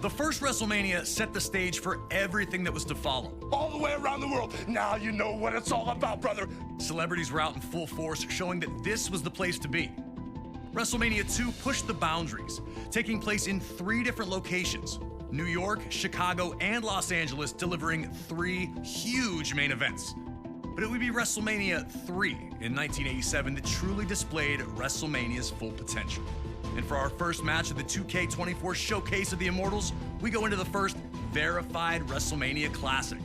The first WrestleMania set the stage for everything that was to follow. All the way around the world. Now you know what it's all about, brother. Celebrities were out in full force, showing that this was the place to be. WrestleMania 2 pushed the boundaries, taking place in 3 different locations: New York, Chicago, and Los Angeles, delivering 3 huge main events. But it would be WrestleMania 3 in 1987 that truly displayed WrestleMania's full potential. And for our first match of the 2K24 Showcase of the Immortals, we go into the first verified WrestleMania Classic,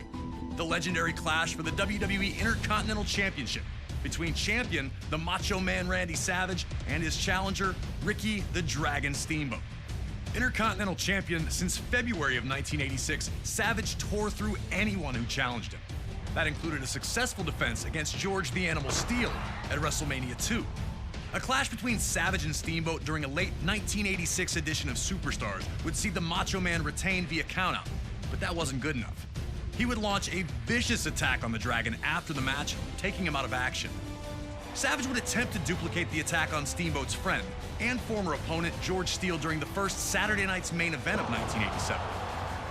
the legendary clash for the WWE Intercontinental Championship between champion, the Macho Man Randy Savage, and his challenger, Ricky the Dragon Steamboat. Intercontinental champion since February of 1986, Savage tore through anyone who challenged him. That included a successful defense against George the Animal Steele at WrestleMania 2. A clash between Savage and Steamboat during a late 1986 edition of Superstars would see the Macho Man retain via countout, but that wasn't good enough. He would launch a vicious attack on the Dragon after the match, taking him out of action. Savage would attempt to duplicate the attack on Steamboat's friend and former opponent George Steele during the first Saturday night's main event of 1987.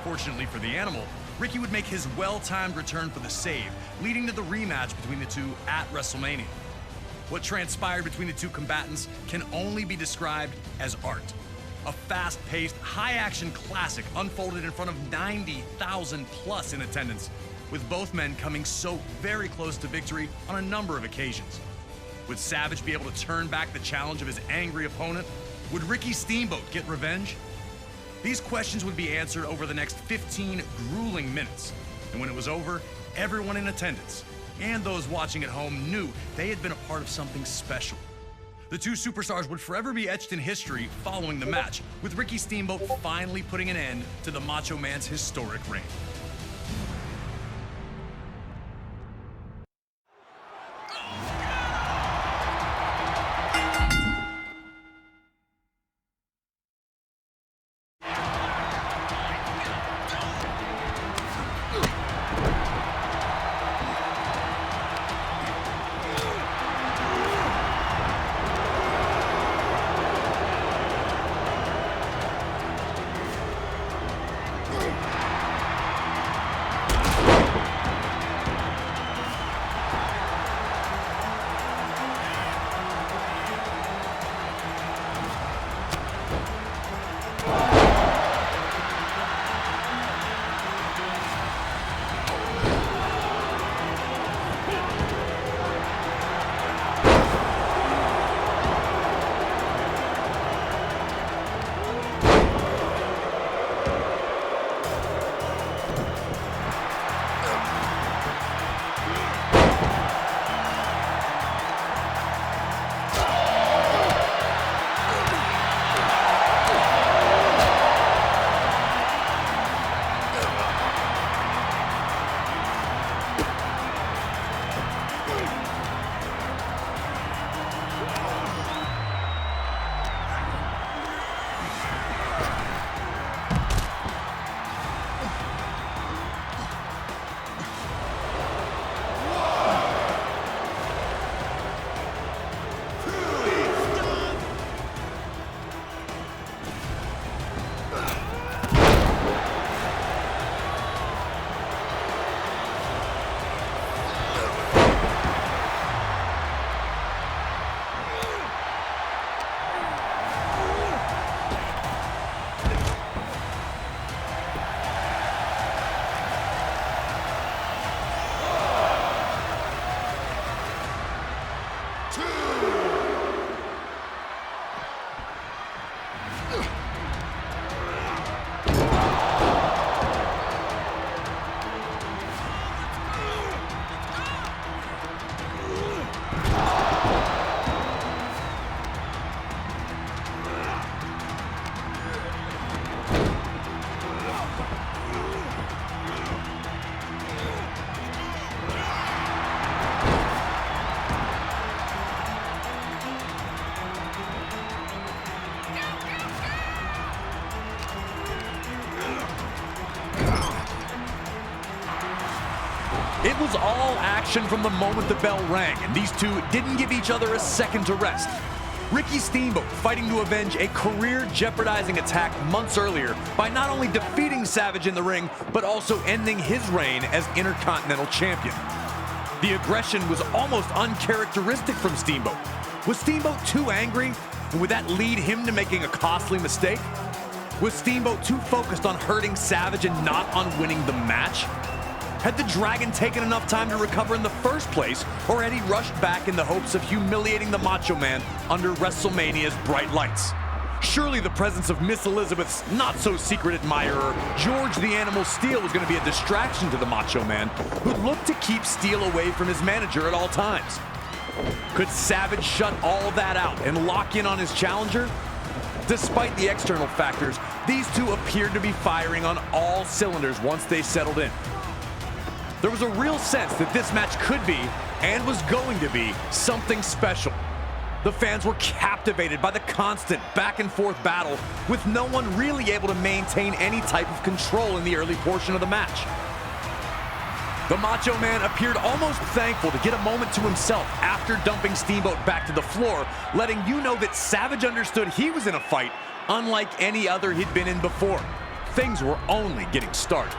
Fortunately for the Animal, Ricky would make his well-timed return for the save, leading to the rematch between the two at WrestleMania. What transpired between the two combatants can only be described as art. A fast-paced, high-action classic unfolded in front of 90,000 plus in attendance, with both men coming so very close to victory on a number of occasions. Would Savage be able to turn back the challenge of his angry opponent? Would Ricky Steamboat get revenge? These questions would be answered over the next 15 grueling minutes. And when it was over, everyone in attendance and those watching at home knew they had been a part of something special. The two superstars would forever be etched in history following the match, with Ricky Steamboat finally putting an end to the Macho Man's historic reign. It was all action from the moment the bell rang, and these two didn't give each other a second to rest. Ricky Steamboat fighting to avenge a career-jeopardizing attack months earlier by not only defeating Savage in the ring, but also ending his reign as Intercontinental Champion. The aggression was almost uncharacteristic from Steamboat. Was Steamboat too angry? And would that lead him to making a costly mistake? Was Steamboat too focused on hurting Savage and not on winning the match? Had the Dragon taken enough time to recover in the first place, or had he rushed back in the hopes of humiliating the Macho Man under WrestleMania's bright lights? Surely the presence of Miss Elizabeth's not-so-secret admirer, George the Animal Steele, was going to be a distraction to the Macho Man, who looked to keep Steele away from his manager at all times. Could Savage shut all that out and lock in on his challenger? Despite the external factors, these two appeared to be firing on all cylinders once they settled in. There was a real sense that this match could be, and was going to be, something special. The fans were captivated by the constant back-and-forth battle, with no one really able to maintain any type of control in the early portion of the match. The Macho Man appeared almost thankful to get a moment to himself after dumping Steamboat back to the floor, letting you know that Savage understood he was in a fight unlike any other he'd been in before. Things were only getting started.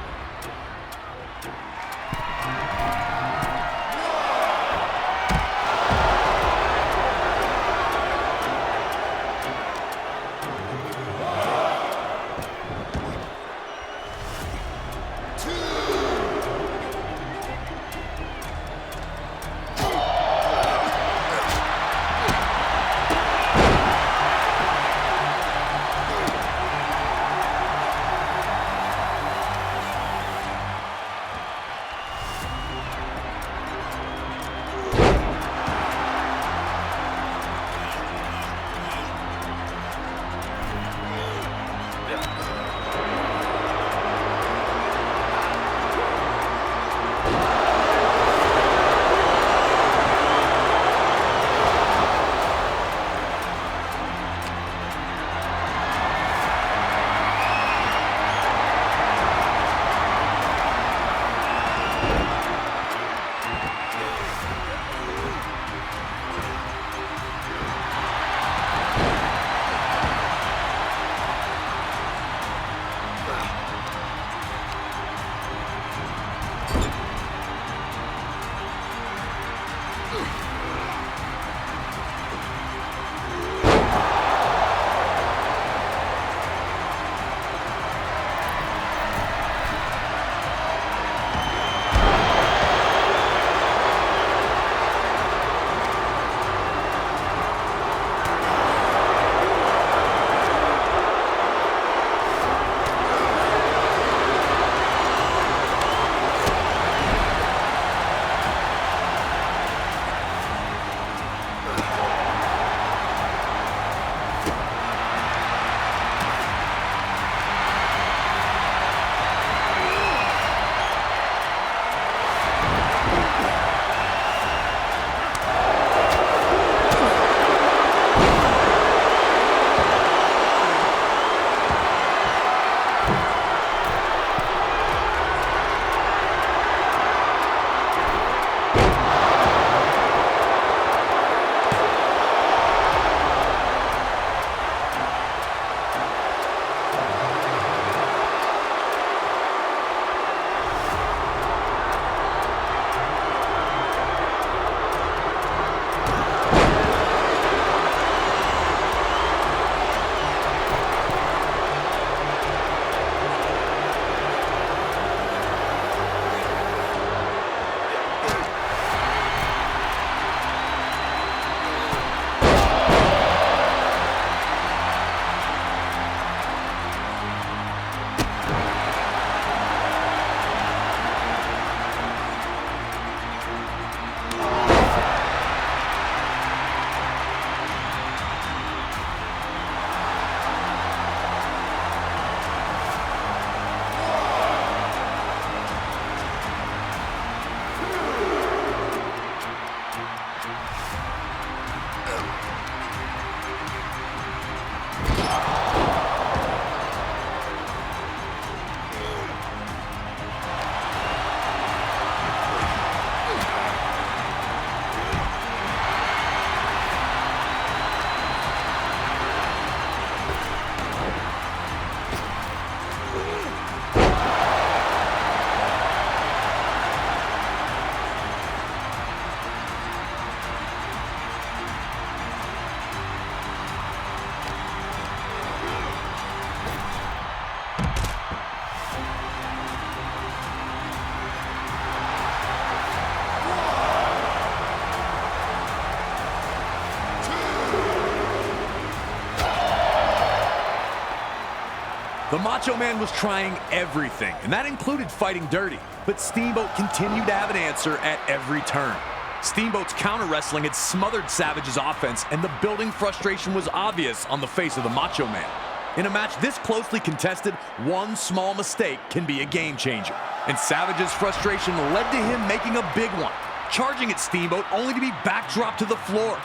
The Macho Man was trying everything, and that included fighting dirty. But Steamboat continued to have an answer at every turn. Steamboat's counter wrestling had smothered Savage's offense, and the building frustration was obvious on the face of the Macho Man. In a match this closely contested, one small mistake can be a game changer. And Savage's frustration led to him making a big one, charging at Steamboat only to be backdropped to the floor.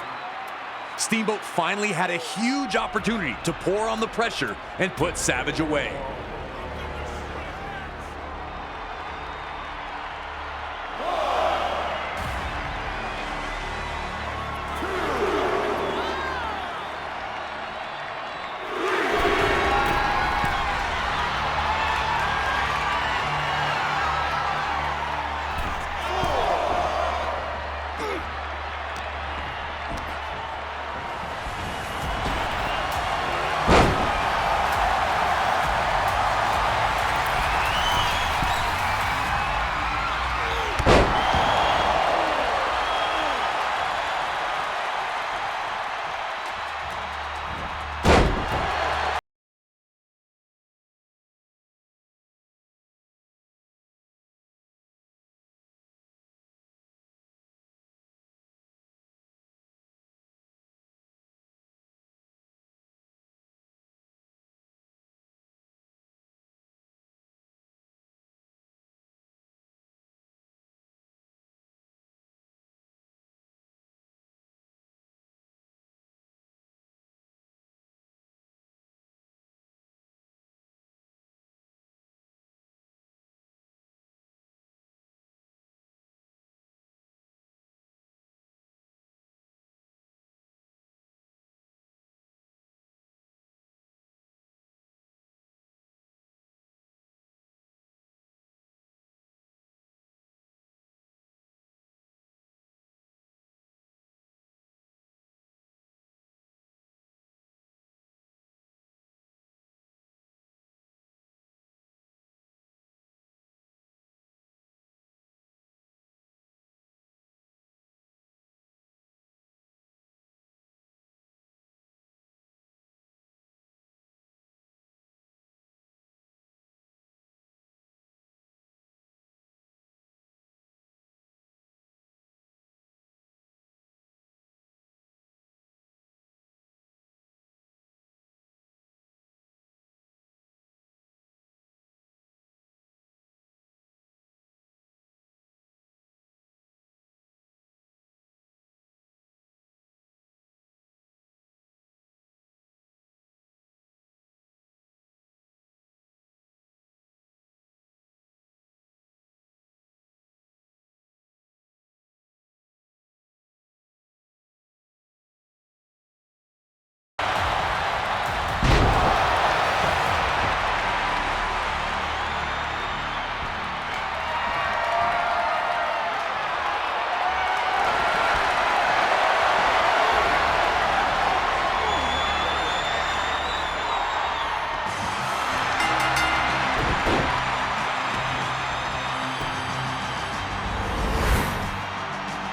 Steamboat finally had a huge opportunity to pour on the pressure and put Savage away.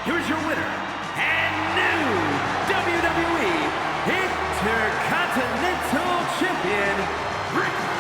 Here's your winner and new WWE Intercontinental Champion, Rick